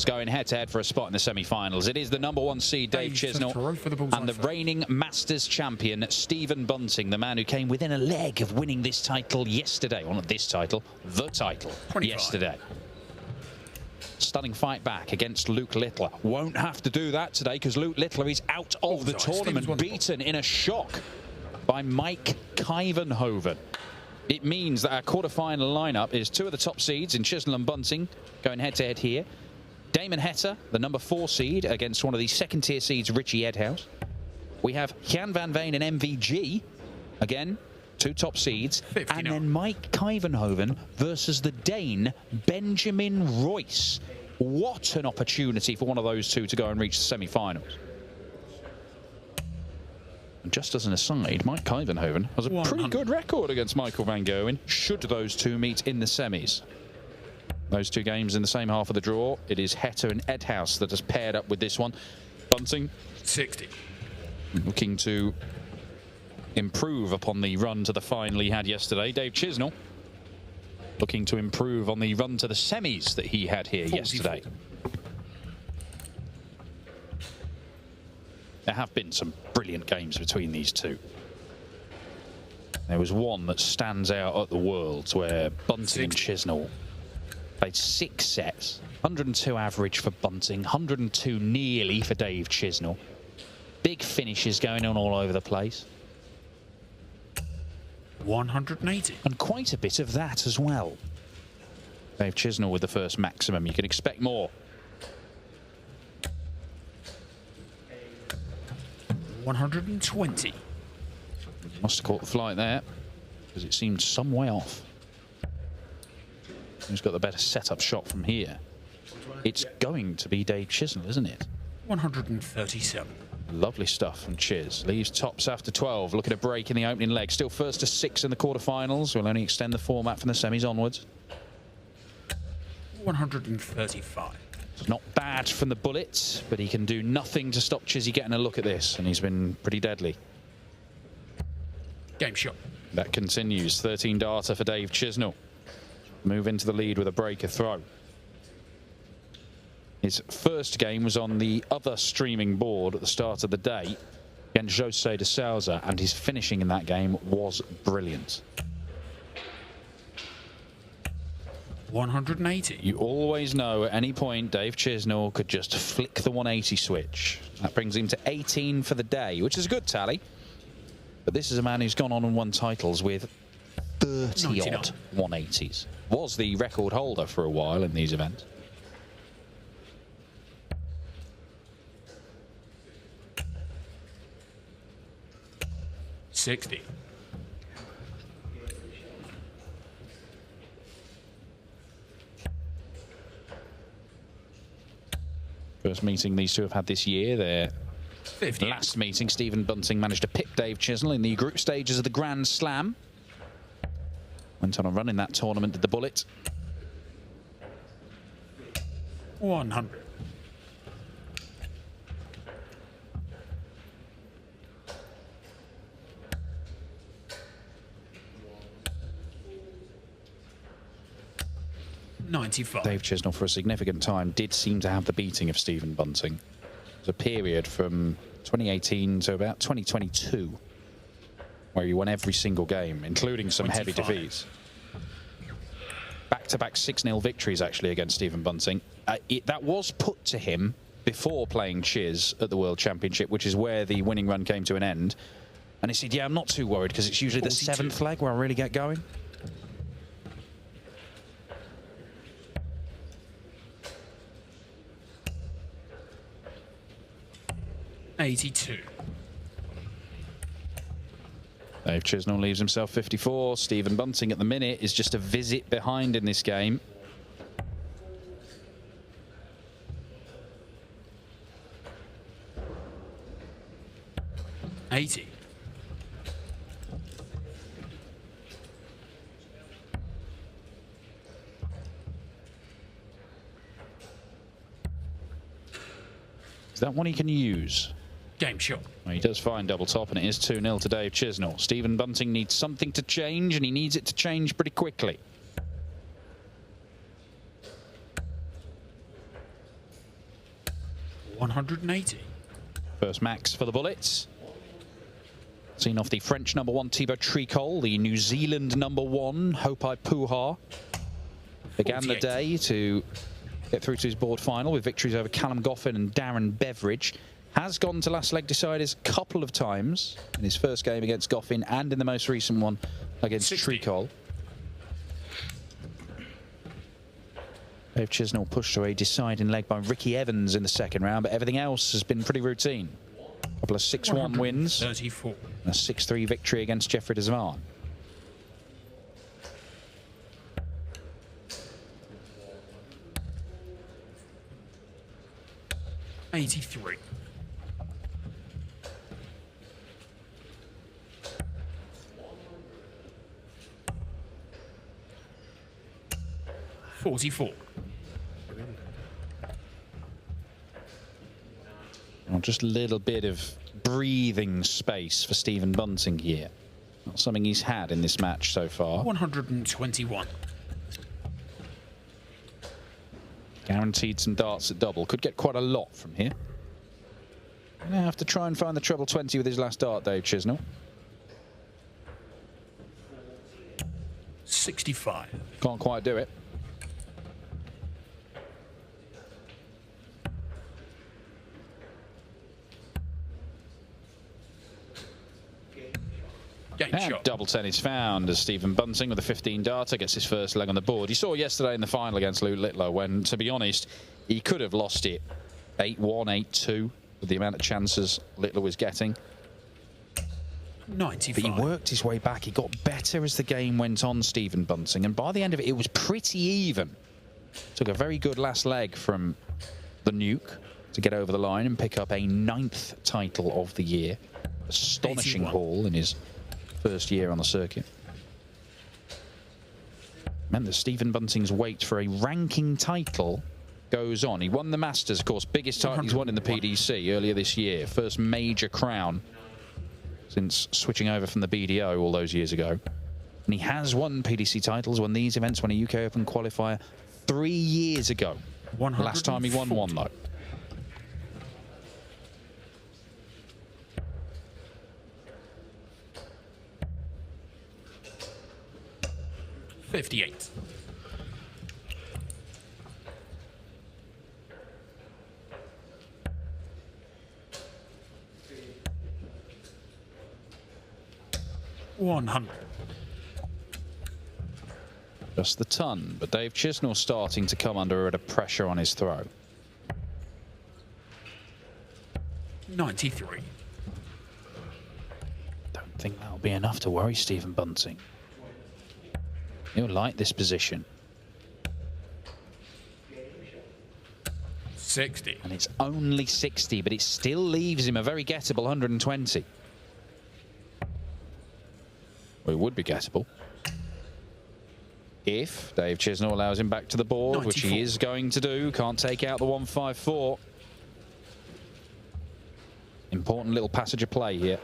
Going head-to-head for a spot in the semi-finals. It is the #1 seed, Dave Chisnall, and the reigning Masters champion, Stephen Bunting, the man who came within a leg of winning this title yesterday. Well, not this title, the title 25. Yesterday. Stunning fight back against Luke Littler. Won't have to do that today because Luke Littler is out of the tournament, beaten in a shock by Mike Kivenhoven. It means that our quarter-final lineup is two of the top seeds in Chisnall and Bunting going head-to-head here. Damon Heta, the #4 seed, against one of the second-tier seeds, Richie Edhouse. We have Jan van Veen and MVG, again, two top seeds. 59. And then Mike Kivenhoven versus the Dane, Benjamin Royce. What an opportunity for one of those two to go and reach the semi-finals. And just as an aside, Mike Kivenhoven has a pretty good record against Michael van Gerwen, should those two meet in the semis. Those two games in the same half of the draw. It is Heta and Edhouse that has paired up with this one. Bunting, 60. Looking to improve upon the run to the final he had yesterday. Dave Chisnall looking to improve on the run to the semis that he had here 44. Yesterday. There have been some brilliant games between these two. There was one that stands out at the Worlds where Bunting and Chisnall played 6 sets, 102 average for Bunting, 102 nearly for Dave Chisnall. Big finishes going on all over the place. 180. And quite a bit of that as well. Dave Chisnall with the first maximum. You can expect more. 120. Must have caught the flight there because it seemed some way off. Who's got the better setup shot from here? It's going to be Dave Chisnall, isn't it? 137. Lovely stuff from Chiz. Leaves tops after 12. Looking at a break in the opening leg. Still first to 6 in the quarterfinals. We'll only extend the format from the semis onwards. 135. It's not bad from the bullets, but he can do nothing to stop Chizzy getting a look at this, and he's been pretty deadly. Game shot. That continues. 13 data for Dave Chisnall. Move into the lead with a breaker throw. His first game was on the other streaming board at the start of the day against Jose de Souza, and his finishing in that game was brilliant. 180. You always know at any point Dave Chisnall could just flick the 180 switch. That brings him to 18 for the day, which is a good tally. But this is a man who's gone on and won titles with 30-odd 180s. Was the record holder for a while in these events. $60. First meeting these two have had this year. Their 50. Last meeting, Stephen Bunting managed to pick Dave Chisnall in the group stages of the Grand Slam. Went on a run in that tournament, did the bullet. 100. $95. Dave Chisnall, for a significant time, did seem to have the beating of Stephen Bunting. There was a period from 2018 to about 2022 where he won every single game, including some 25. heavy defeats. Back-to-back 6-0 victories, actually, against Stephen Bunting. That was put to him before playing Chiz at the World Championship, which is where the winning run came to an end. And he said, yeah, I'm not too worried, because it's usually 42. The 7th leg where I really get going. $82. Dave Chisnall leaves himself 54. Stephen Bunting at the minute is just a visit behind in this game. $80. Is that one he can use? Game shot. Well, he does find double top, and it is 2-0 to Dave Chisnall. Stephen Bunting needs something to change, and he needs it to change pretty quickly. 180. First max for the Bullets. Seen off the French #1 Thibaut Tricol, the New Zealand #1 Hopai Puha. Began 48. the day to get through to his board final with victories over Callum Goffin and Darren Beveridge. Has gone to last leg deciders a couple of times in his first game against Goffin and in the most recent one against 60. Tricol. Dave Chisnall pushed to a deciding leg by Ricky Evans in the second round, but everything else has been pretty routine. A couple of 6-1 wins. 34. And a 6-3 victory against Jeffrey de Zwan. $83. $44. Well, just a little bit of breathing space for Stephen Bunting here. Not something he's had in this match so far. 121. Guaranteed some darts at double. Could get quite a lot from here. Gonna have to try and find the treble 20 with his last dart, Dave Chisnall. 65. Can't quite do it. Game And shot. double 10 is found as Stephen Bunting with a 15 darter gets his first leg on the board. You saw yesterday in the final against Lou Littler when, to be honest, he could have lost it 8-1, 8-2 with the amount of chances Littler was getting. 95. But he worked his way back. He got better as the game went on, Stephen Bunting. And by the end of it, it was pretty even. Took a very good last leg from the Nuke to get over the line and pick up a 9th title of the year. Astonishing 81. haul in his first year on the circuit. Meant that Stephen Bunting's wait for a ranking title goes on. He won the Masters, of course, biggest title he's won in the PDC earlier this year. First major crown since switching over from the BDO all those years ago. And he has won PDC titles, won these events, won a UK Open qualifier 3 years ago. Last time he won one, though. $58. $100. Just the ton, but Dave Chisnall starting to come under a bit of pressure on his throw. 93. Don't think that'll be enough to worry Stephen Bunting. He'll like this position. 60. And it's only 60, but it still leaves him a very gettable 120. Well, it would be gettable if Dave Chisnall allows him back to the board, 94. which he is going to do. Can't take out the 154. Important little passage of play here.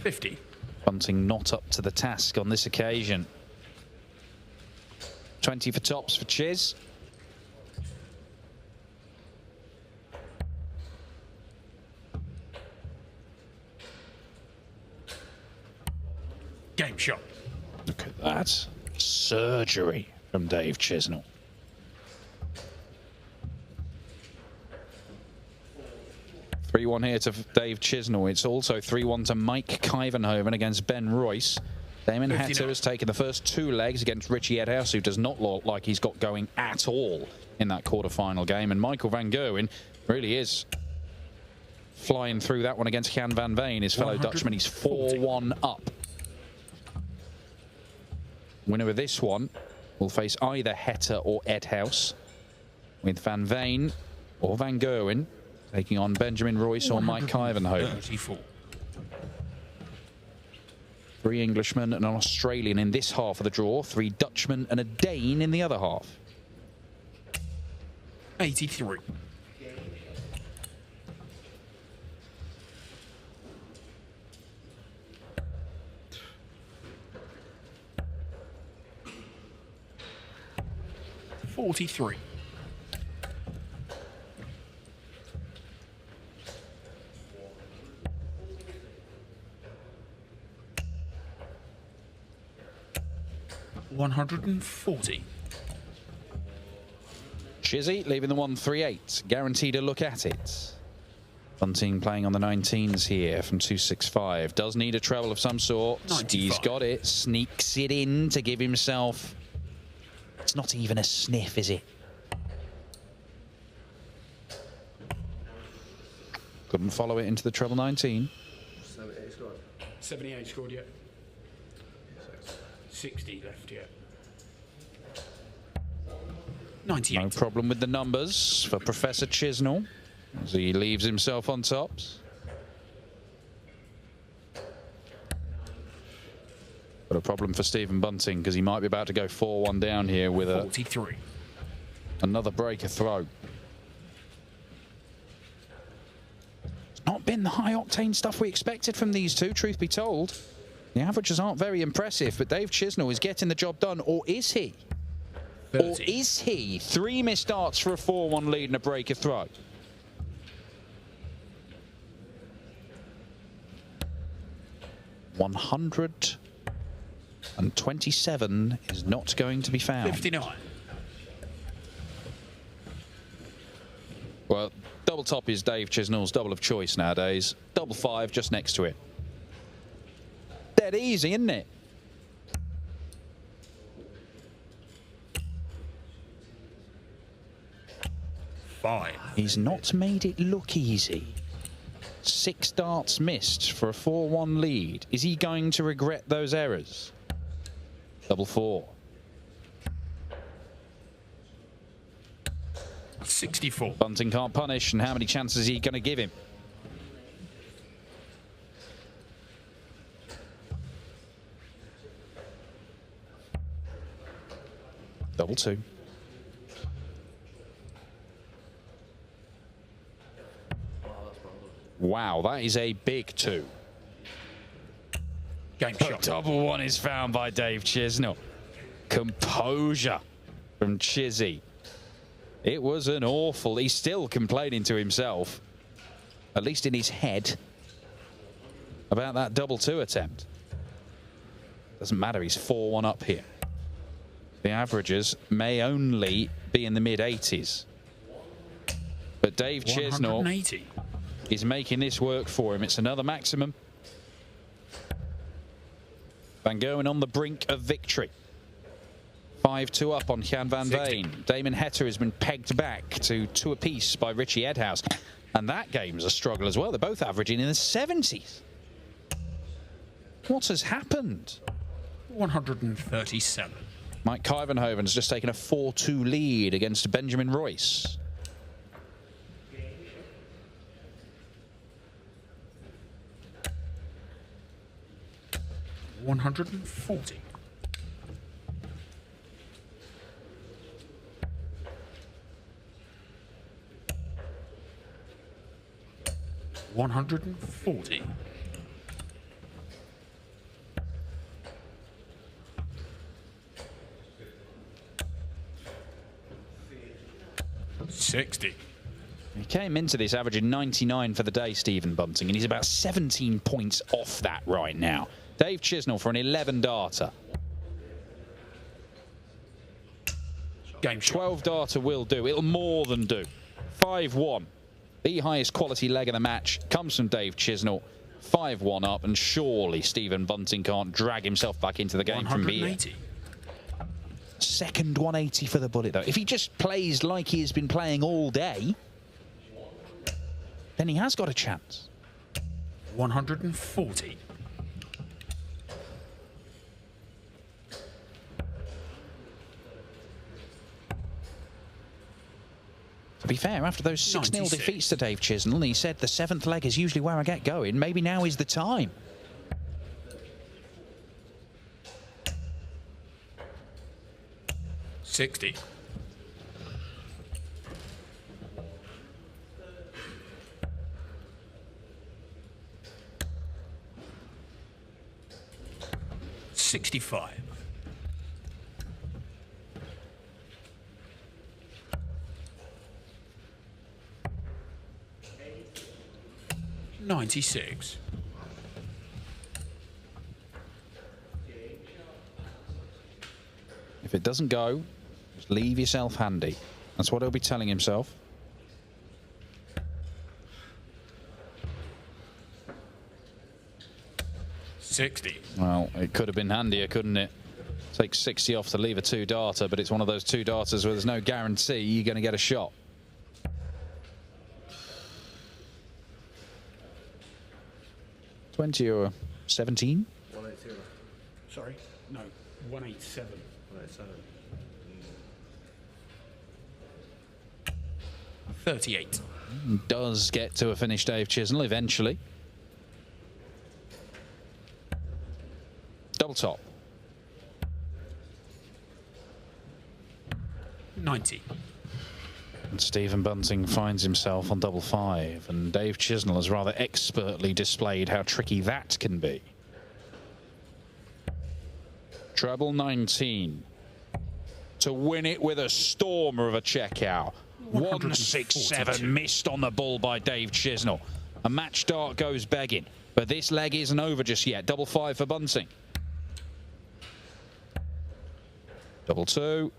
$50. Bunting not up to the task on this occasion. 20 for tops for Chiz. Game shot. Look at that. Surgery from Dave Chisnall. (3-1) here to Dave Chisnall. It's also 3-1 to Mike Kivenhoven against Ben Royce. Damon 59. Hatter has taken the first 2 legs against Richie Edhouse, who does not look like he's got going at all in that quarter-final game. And Michael van Gerwen really is flying through that one against Jan van Veen, his fellow Dutchman. He's 4-1 up. Winner of this one will face either Hatter or Edhouse, with Van Veen or Van Gerwen taking on Benjamin Royce or Mike Kivenhoven. 34. 3 Englishmen and an Australian in this half of the draw, 3 Dutchmen and a Dane in the other half. 83. 43. $140. Chizzy leaving the 138, guaranteed a look at it. Bunting playing on the 19s here from 265. Does need a treble of some sort. 95. He's got it. Sneaks it in to give himself. It's not even a sniff, is it? Couldn't follow it into the treble 19. 78 scored. 78 scored, yeah. 60 left, yeah. 98. No problem with the numbers for Professor Chisnall as he leaves himself on tops. But a problem for Stephen Bunting because he might be about to go 4-1 down here with 43. Another breaker throw. It's not been the high-octane stuff we expected from these two, truth be told. The averages aren't very impressive, but Dave Chisnall is getting the job done, or is he? 30. Or is he? 3 missed darts for a 4-1 lead and a breaker throw. $127 is not going to be found. 59. Well, double top is Dave Chisnall's double of choice nowadays. Double 5 just next to it. Dead easy, isn't it? Five. He's not made it look easy. 6 darts missed for a 4-1 lead. Is he going to regret those errors? Double 4. 64. Bunting can't punish, and how many chances is he going to give him? Double 2. Wow, that is a big 2. Game shot. Double 1 is found by Dave Chisnall. Composure from Chizzy. It was an awful... He's still complaining to himself, at least in his head, about that double 2 attempt. Doesn't matter, he's 4-1 up here. The averages may only be in the mid-80s. But Dave Chisnall is making this work for him. It's another maximum. Van Gerwen on the brink of victory. 5-2 up on Jan van 60. Veen. Damon Heta has been pegged back to 2 apiece by Richie Edhouse. And that game's a struggle as well. They're both averaging in the 70s. What has happened? 137. Mike Kuyvenhoven has just taken a 4-2 lead against Benjamin Royce. $140. $140. $60. He came into this averaging 99 for the day, Stephen Bunting, and he's about 17 points off that right now. Dave Chisnall for an 11-darter. Game shot. 12 darter will do. It'll more than do. 5-1. The highest quality leg of the match comes from Dave Chisnall. 5-1 up, and surely Stephen Bunting can't drag himself back into the game from here. 180. Second 180 for the bullet, though. If he just plays like he has been playing all day, then he has got a chance. 140. To be fair, after those 6-0 96. defeats to Dave Chisnall, he said the 7th leg is usually where I get going. Maybe now is the time. $60. $65. 96. If it doesn't go, just leave yourself handy. That's what he'll be telling himself. $60. Well, it could have been handier, couldn't it? Take 60 off to leave a two-darter, but it's one of those two-darters where there's no guarantee you're going to get a shot. $20 or 17? 180. Sorry? No, 187. 187. 38. Does get to a finish, Dave Chisnall, eventually. Double top. 90. And Stephen Bunting finds himself on double five, and Dave Chisnall has rather expertly displayed how tricky that can be. Treble 19 to win it with a stormer of a checkout. 167 missed on the ball by Dave Chisnall. A match dart goes begging, but this leg isn't over just yet. Double five for Bunting. Double two.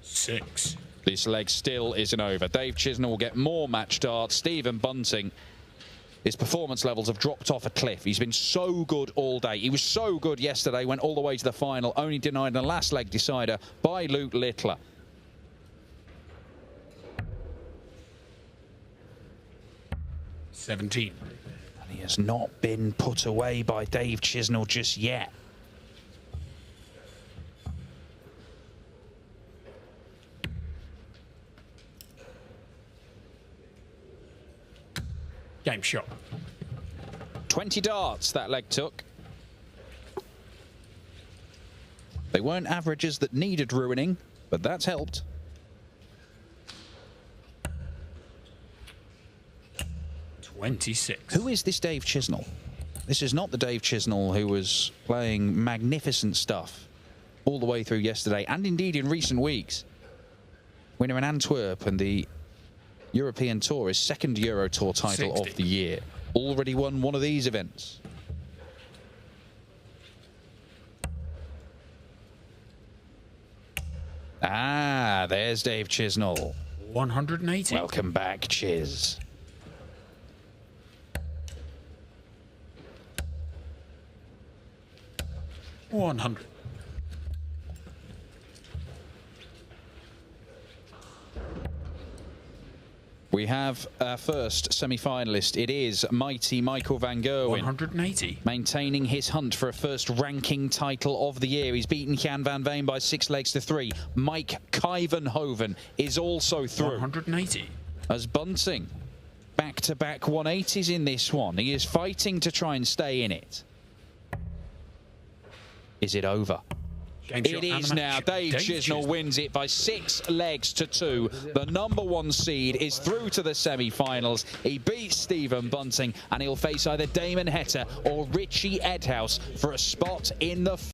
6. This leg still isn't over. Dave Chisnall will get more match darts. Stephen Bunting, his performance levels have dropped off a cliff. He's been so good all day. He was so good yesterday, went all the way to the final, only denied in the last leg decider by Luke Littler. $17. And he has not been put away by Dave Chisnall just yet. Game shot. 20 darts that leg took. They weren't averages that needed ruining, but that's helped. $26. Who is this Dave Chisnall? This is not the Dave Chisnall who was playing magnificent stuff all the way through yesterday, and indeed in recent weeks. Winner in Antwerp and the European Tour, his second Euro Tour title 60. of the year. Already won one of these events. Ah, there's Dave Chisnall. 180. Welcome back, Chiz. $100. We have our first semi-finalist. It is mighty Michael van Gerwen. 180. Maintaining his hunt for a first ranking title of the year. He's beaten Jan van Veen by 6 legs to 3. Mike Kuyvenhoven is also through. 180. As Bunting, back-to-back 180s in this one. He is fighting to try and stay in it. Is it over? It is now. Dave Chisnall wins it by 6 legs to 2. The #1 seed is through to the semi-finals. He beats Stephen Bunting, and he'll face either Damon Heta or Richie Edhouse for a spot in the